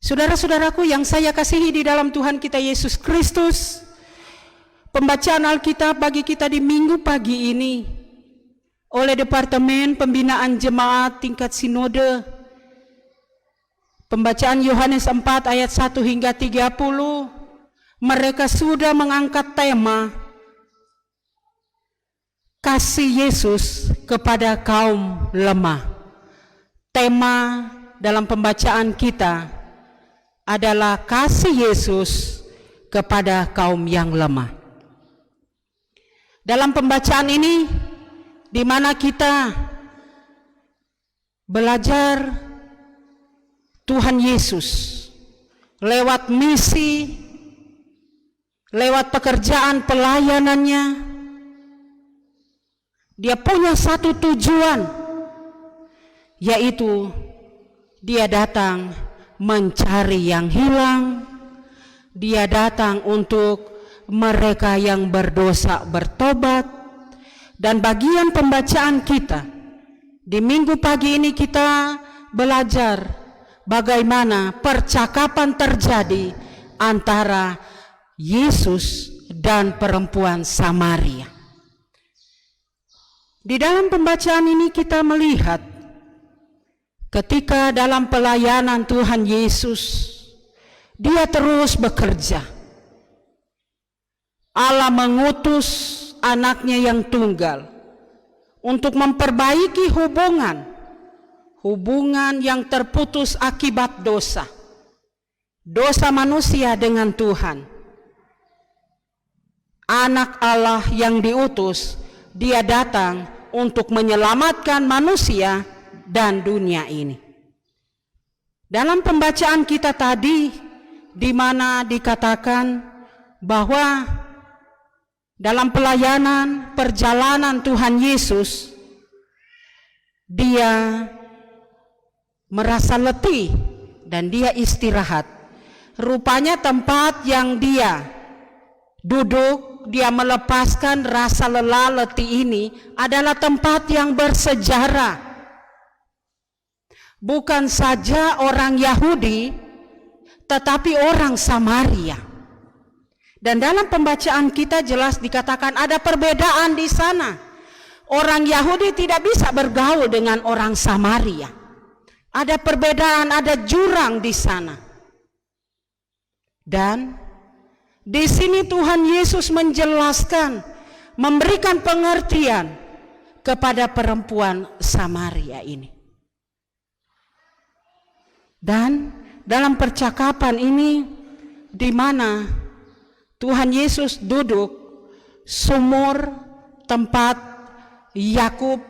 Saudara-saudaraku yang saya kasihi di dalam Tuhan kita Yesus Kristus, pembacaan Alkitab bagi kita di minggu pagi ini oleh Departemen Pembinaan Jemaat Tingkat Sinode, pembacaan Yohanes 4 ayat 1 hingga 30, mereka sudah mengangkat tema kasih Yesus kepada kaum lemah. Tema dalam pembacaan kita adalah kasih Yesus kepada kaum yang lemah. Dalam pembacaan ini, di mana kita belajar Tuhan Yesus lewat misi, lewat pekerjaan pelayanannya, dia punya satu tujuan, yaitu dia datang mencari yang hilang. Dia datang untuk mereka yang berdosa bertobat. Dan bagian pembacaan kita di minggu pagi ini kita belajar bagaimana percakapan terjadi antara Yesus dan perempuan Samaria. Di dalam pembacaan ini kita melihat ketika dalam pelayanan Tuhan Yesus, dia terus bekerja. Allah mengutus anaknya yang tunggal untuk memperbaiki hubungan yang terputus akibat dosa manusia dengan Tuhan. Anak Allah yang diutus, dia datang untuk menyelamatkan manusia dan dunia ini. Dalam pembacaan kita tadi, di mana dikatakan bahwa dalam pelayanan perjalanan Tuhan Yesus, dia merasa letih dan dia istirahat. Rupanya tempat yang dia duduk, dia melepaskan rasa lelah letih ini adalah tempat yang bersejarah. Bukan saja orang Yahudi, tetapi orang Samaria. Dan dalam pembacaan kita jelas dikatakan ada perbedaan di sana. Orang Yahudi tidak bisa bergaul dengan orang Samaria. Ada perbedaan, ada jurang di sana. Dan di sini Tuhan Yesus menjelaskan, memberikan pengertian kepada perempuan Samaria ini. Dan dalam percakapan ini, di mana Tuhan Yesus duduk sumur tempat Yakub,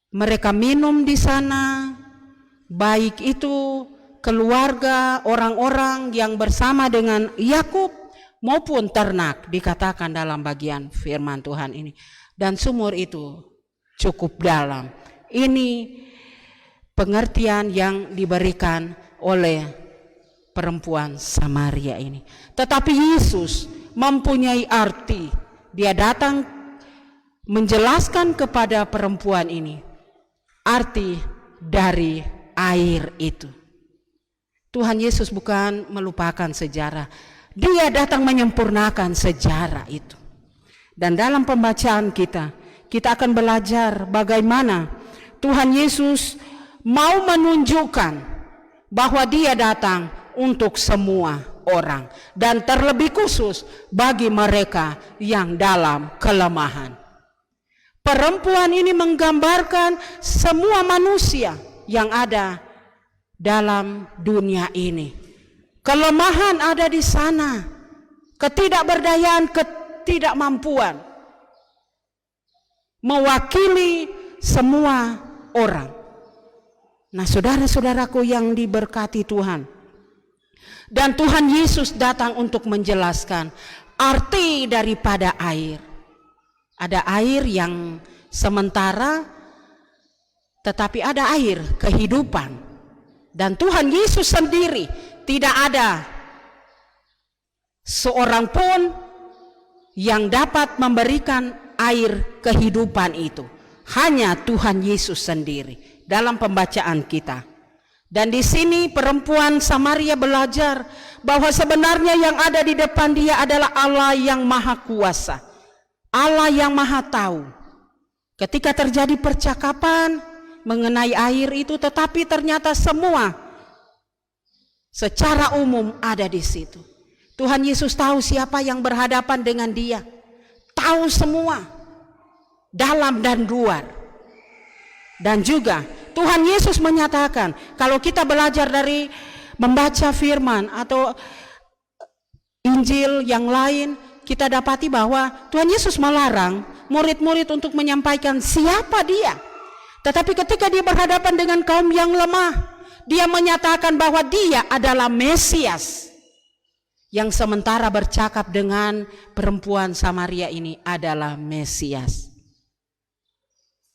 mereka minum di sana, baik itu keluarga, orang-orang yang bersama dengan Yakub maupun ternak, dikatakan dalam bagian firman Tuhan ini. Dan sumur itu cukup dalam. Ini pengertian yang diberikan oleh perempuan Samaria ini. Tetapi Yesus mempunyai arti. Dia datang menjelaskan kepada perempuan ini arti dari air itu. Tuhan Yesus bukan melupakan sejarah. Dia datang menyempurnakan sejarah itu. Dan dalam pembacaan kita akan belajar bagaimana Tuhan Yesus mau menunjukkan bahwa dia datang untuk semua orang, dan terlebih khusus bagi mereka yang dalam kelemahan. Perempuan ini menggambarkan semua manusia yang ada dalam dunia ini. Kelemahan ada di sana, ketidakberdayaan, ketidakmampuan mewakili semua orang. Nah, saudara-saudaraku yang diberkati Tuhan, dan Tuhan Yesus datang untuk menjelaskan arti daripada air. Ada air yang sementara, tetapi ada air kehidupan. Dan Tuhan Yesus sendiri, tidak ada seorang pun yang dapat memberikan air kehidupan itu. Hanya Tuhan Yesus sendiri. Dalam pembacaan kita, Dan di sini perempuan Samaria belajar bahwa sebenarnya yang ada di depan dia adalah Allah yang maha kuasa, Allah yang maha tahu. Ketika terjadi percakapan mengenai air itu, tetapi ternyata semua secara umum ada di situ. Tuhan Yesus tahu siapa yang berhadapan dengan dia, tahu semua, dalam dan luar. Dan juga Tuhan Yesus menyatakan, kalau kita belajar dari membaca firman atau Injil yang lain, kita dapati bahwa Tuhan Yesus melarang murid-murid untuk menyampaikan siapa dia. Tetapi ketika dia berhadapan dengan kaum yang lemah, dia menyatakan bahwa dia adalah Mesias. Yang sementara bercakap dengan perempuan Samaria ini adalah Mesias.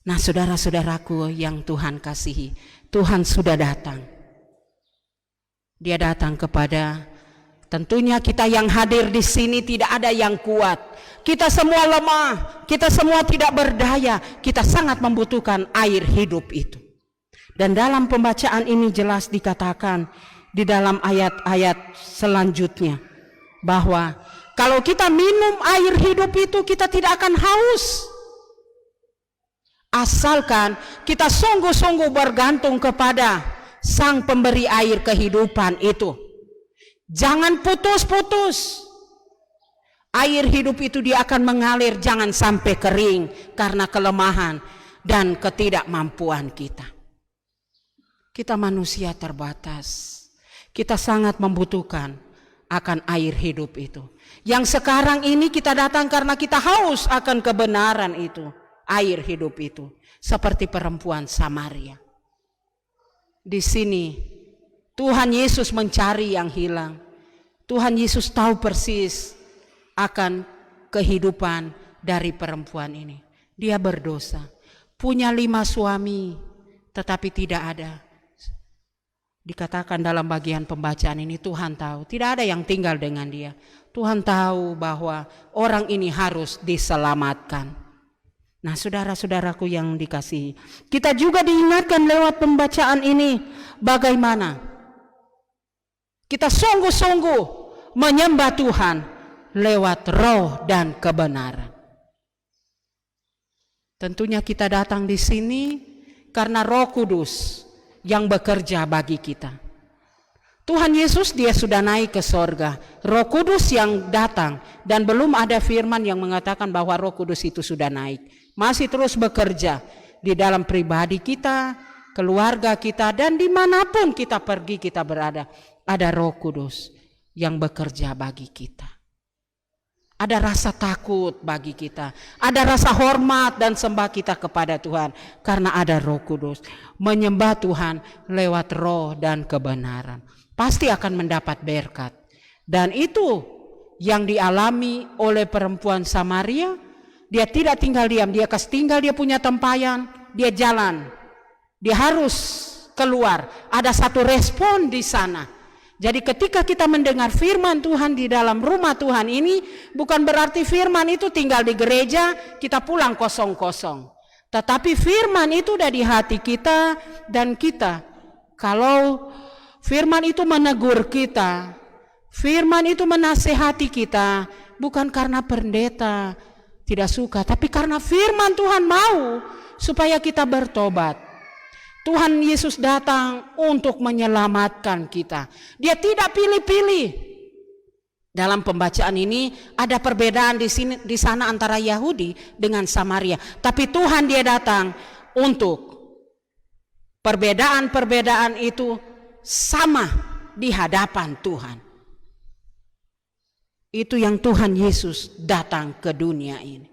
Nah, saudara-saudaraku yang Tuhan kasihi, Tuhan sudah datang. Dia datang kepada, tentunya kita yang hadir di sini tidak ada yang kuat. Kita semua lemah, kita semua tidak berdaya, kita sangat membutuhkan air hidup itu. Dan dalam pembacaan ini jelas dikatakan di dalam ayat-ayat selanjutnya bahwa kalau kita minum air hidup itu kita tidak akan haus. Asalkan kita sungguh-sungguh bergantung kepada Sang Pemberi air kehidupan itu. Jangan putus-putus. Air hidup itu dia akan mengalir, jangan sampai kering karena kelemahan dan ketidakmampuan kita. Kita manusia terbatas. Kita sangat membutuhkan akan air hidup itu. Yang sekarang ini kita datang karena kita haus akan kebenaran itu. Air hidup itu, seperti perempuan Samaria. Di sini Tuhan Yesus mencari yang hilang. Tuhan Yesus tahu persis akan kehidupan dari perempuan ini. Dia berdosa, punya 5 suami, tetapi tidak ada. Dikatakan dalam bagian pembacaan ini, Tuhan tahu tidak ada yang tinggal dengan dia. Tuhan tahu bahwa orang ini harus diselamatkan. Nah, saudara-saudaraku yang dikasihi, kita juga diingatkan lewat pembacaan ini bagaimana kita sungguh-sungguh menyembah Tuhan lewat roh dan kebenaran. Tentunya kita datang di sini karena Roh Kudus yang bekerja bagi kita. Tuhan Yesus dia sudah naik ke sorga, Roh Kudus yang datang, dan belum ada firman yang mengatakan bahwa Roh Kudus itu sudah naik. Masih terus bekerja di dalam pribadi kita, keluarga kita, dan dimanapun kita pergi kita berada. Ada Roh Kudus yang bekerja bagi kita. Ada rasa takut bagi kita, ada rasa hormat dan sembah kita kepada Tuhan karena ada Roh Kudus. Menyembah Tuhan lewat roh dan kebenaran pasti akan mendapat berkat. Dan itu yang dialami oleh perempuan Samaria. Dia tidak tinggal diam, dia tinggal, dia punya tempayan, dia jalan. Dia harus keluar. Ada satu respon di sana. Jadi ketika kita mendengar firman Tuhan di dalam rumah Tuhan ini, bukan berarti firman itu tinggal di gereja, kita pulang kosong-kosong. Tetapi firman itu udah di hati kita, dan kita, kalau firman itu menegur kita, firman itu menasehati kita, bukan karena pendeta tidak suka, tapi karena firman Tuhan mau supaya kita bertobat. Tuhan Yesus datang untuk menyelamatkan kita. Dia tidak pilih-pilih. Dalam pembacaan ini ada perbedaan di sana antara Yahudi dengan Samaria, tapi Tuhan dia datang untuk perbedaan-perbedaan itu sama di hadapan Tuhan. Itu yang Tuhan Yesus datang ke dunia ini.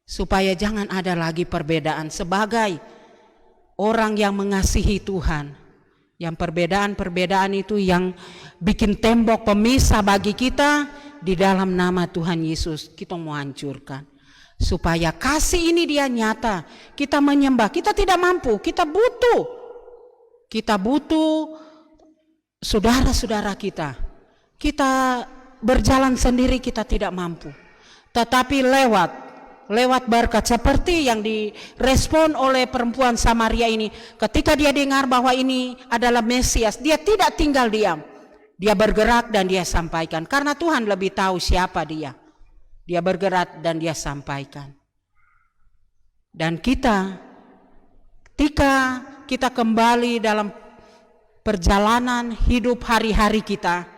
Supaya jangan ada lagi perbedaan sebagai orang yang mengasihi Tuhan. Yang perbedaan-perbedaan itu yang bikin tembok pemisah bagi kita, di dalam nama Tuhan Yesus kita mau hancurkan. Supaya kasih ini dia nyata. Kita menyembah, kita tidak mampu, kita butuh. Kita butuh saudara-saudara kita. Kita berjalan sendiri kita tidak mampu. Tetapi lewat lewat berkat seperti yang direspon oleh perempuan Samaria ini. Ketika dia dengar bahwa ini adalah Mesias, dia tidak tinggal diam. Dia bergerak dan dia sampaikan. Karena Tuhan lebih tahu siapa dia. Dia bergerak dan dia sampaikan. Dan kita, ketika kita kembali dalam perjalanan hidup hari-hari kita,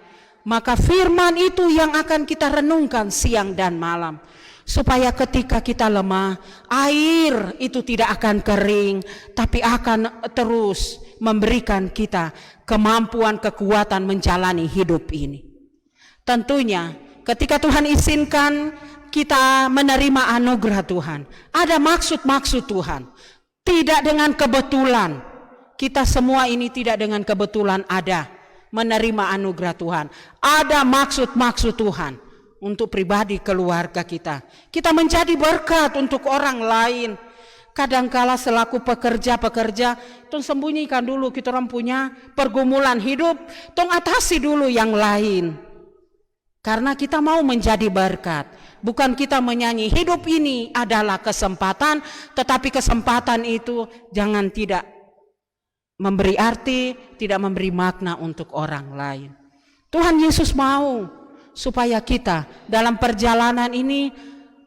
maka firman itu yang akan kita renungkan siang dan malam. Supaya ketika kita lemah, air itu tidak akan kering, tapi akan terus memberikan kita kemampuan, kekuatan menjalani hidup ini. Tentunya ketika Tuhan izinkan kita menerima anugerah Tuhan, ada maksud-maksud Tuhan. Tidak dengan kebetulan. Kita semua ini tidak dengan kebetulan ada menerima anugerah Tuhan. Ada maksud-maksud Tuhan untuk pribadi keluarga kita. Kita menjadi berkat untuk orang lain. Kadangkala selaku pekerja-pekerja, tong sembunyikan dulu kita orang punya pergumulan hidup, tong atasi dulu yang lain. Karena kita mau menjadi berkat. Bukan kita menyanyi, hidup ini adalah kesempatan, tetapi kesempatan itu jangan tidak memberi arti, tidak memberi makna untuk orang lain. Tuhan Yesus mau supaya kita dalam perjalanan ini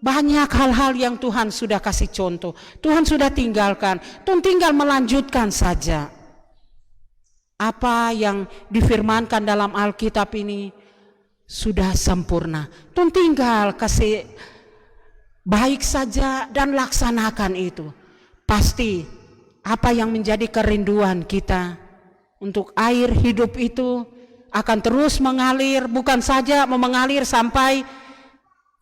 banyak hal-hal yang Tuhan sudah kasih contoh. Tuhan sudah tinggalkan. Tuhan tinggal melanjutkan saja. Apa yang difirmankan dalam Alkitab ini sudah sempurna. Tuhan tinggal kasih baik saja dan laksanakan itu. Pasti apa yang menjadi kerinduan kita untuk air hidup itu akan terus mengalir, bukan saja mengalir sampai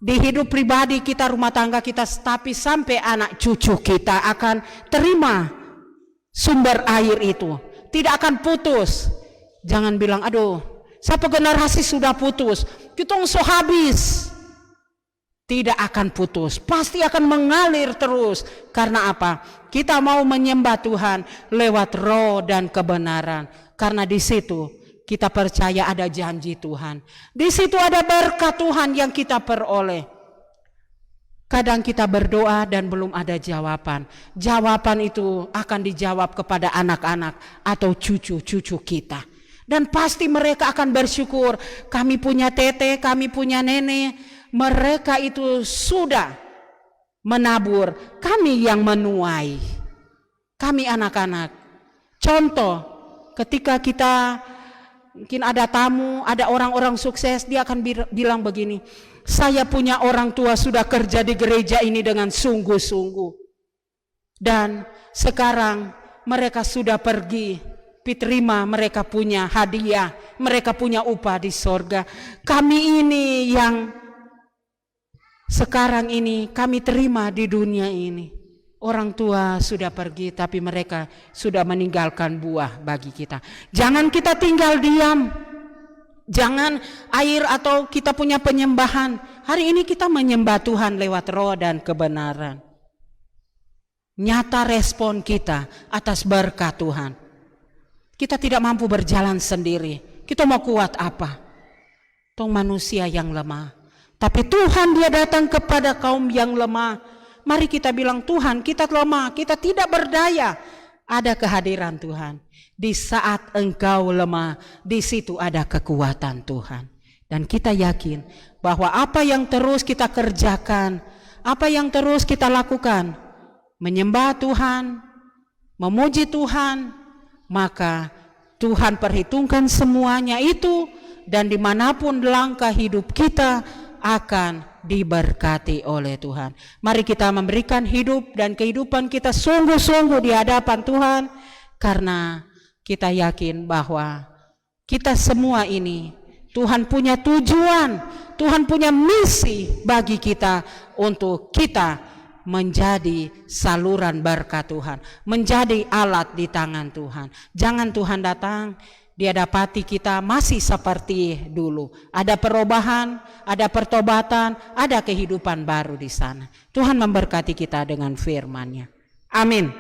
di hidup pribadi kita, rumah tangga kita, tapi sampai anak cucu kita akan terima sumber air itu. Tidak akan putus. Jangan bilang, aduh, satu generasi sudah putus, kita so habis. Tidak akan putus, pasti akan mengalir terus. Karena apa? Kita mau menyembah Tuhan lewat roh dan kebenaran. Karena di situ kita percaya ada janji Tuhan. Di situ ada berkat Tuhan yang kita peroleh. Kadang kita berdoa dan belum ada jawaban. Jawaban itu akan dijawab kepada anak-anak atau cucu-cucu kita. Dan pasti mereka akan bersyukur. Kami punya tete, kami punya nenek. Mereka itu sudah menabur. Kami yang menuai. Kami anak-anak. Contoh, ketika kita mungkin ada tamu, ada orang-orang sukses, dia akan bilang begini, saya punya orang tua sudah kerja di gereja ini dengan sungguh-sungguh. Dan sekarang mereka sudah pergi, diterima, mereka punya hadiah, mereka punya upah di sorga. Kami ini yang sekarang ini kami terima di dunia ini. Orang tua sudah pergi tapi mereka sudah meninggalkan buah bagi kita. Jangan kita tinggal diam. Jangan air atau kita punya penyembahan. Hari ini kita menyembah Tuhan lewat roh dan kebenaran. Nyata respon kita atas berkat Tuhan. Kita tidak mampu berjalan sendiri. Kita mau kuat apa? Tong manusia yang lemah. Tapi Tuhan dia datang kepada kaum yang lemah. Mari kita bilang, Tuhan kita lemah, kita tidak berdaya. Ada kehadiran Tuhan. Di saat engkau lemah, di situ ada kekuatan Tuhan. Dan kita yakin bahwa apa yang terus kita kerjakan, apa yang terus kita lakukan, menyembah Tuhan, memuji Tuhan, maka Tuhan perhitungkan semuanya itu, dan dimanapun langkah hidup kita akan diberkati oleh Tuhan. Mari kita memberikan hidup dan kehidupan kita sungguh-sungguh di hadapan Tuhan, karena kita yakin bahwa kita semua ini Tuhan punya tujuan, Tuhan punya misi bagi kita untuk kita menjadi saluran berkat Tuhan, menjadi alat di tangan Tuhan. Jangan Tuhan datang dia dapati kita masih seperti dulu. Ada perubahan, ada pertobatan, ada kehidupan baru di sana. Tuhan memberkati kita dengan firman-Nya. Amin.